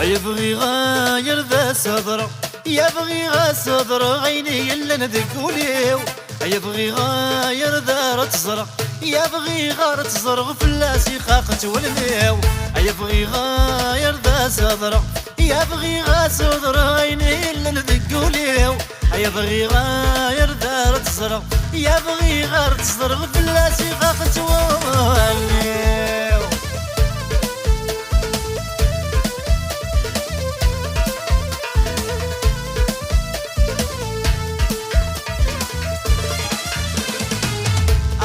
يبغي غاير ذا صدره، يبغي غا صدر عيني اللي ندقوليو، يبغي غاير ذا تزرق، يبغي غار تزرق فلاسي خاقت والميو، يبغي غاير ذا صدره، يبغي غا صدر عيني اللي ندقوليو، يبغي غاير ذا تزرق، يبغي غار تزرق فلاسي خاقت والميو.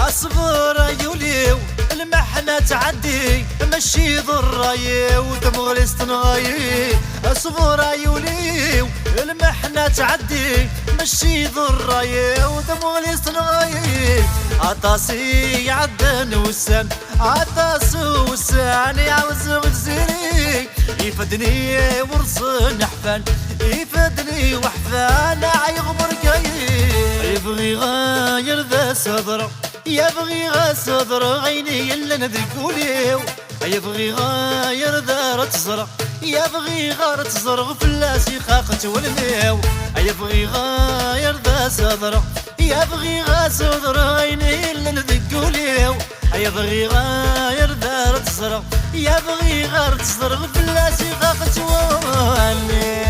اصبر يوليو المحنة تعدي مشي ضراي وتبغى تنغاي، اصبر يوليو المحنة تعدي مشي ضراي وتبغى تنغاي، عطاسي عدن وسان عطاس وسان يعوز غزيري، يفدني ورص نحفان يفدني وحفان عيغبر كاي، يبغي غاير ذا صدره، يبغي غا صدر عيني اللي ندقوليو، يبغي غاير ذا تزرق، يبغي غار تزرق فلاسي خاقت والميو، يبغي غاير ذا صدر، يبغي غا صدر عيني اللي ندقوليو، يبغي غاير ذا تزرق، يبغي غار تزرق فلاسي خاقت والميو.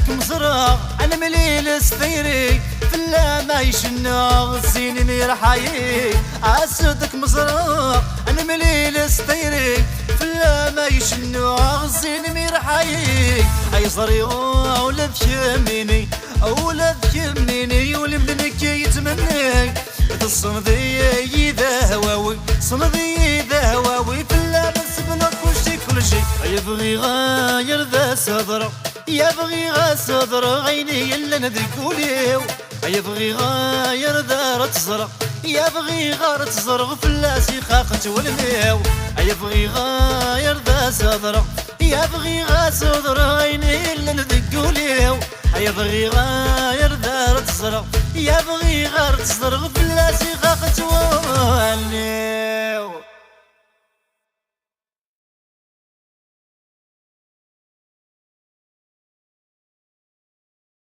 مزرع انا مليل سفيري فلا ما يشنغ الزين يرحاي، عسدك مزرع انا مليل سفيري فلا ما يشنغ الزين يرحاي، اي صريغ ولد يميني ولد يميني ولمدنك يتمنى الصندي ذا هواوي صندي ذا هواوي فلا نسبنا كل شي، يبغي غاير ذا صدره، يبغي غا صدر عيني اللي ندقوليو، يبغي غاير ذا تزرق، يبغي غار تزرق فلاسي خاقت والميو، يبغي غاير ذا صدر، يبغي غا صدر عيني اللي ندقوليو، يبغي غاير ذا تزرق، يبغي غار تزرق فلاسي خاقت والميو.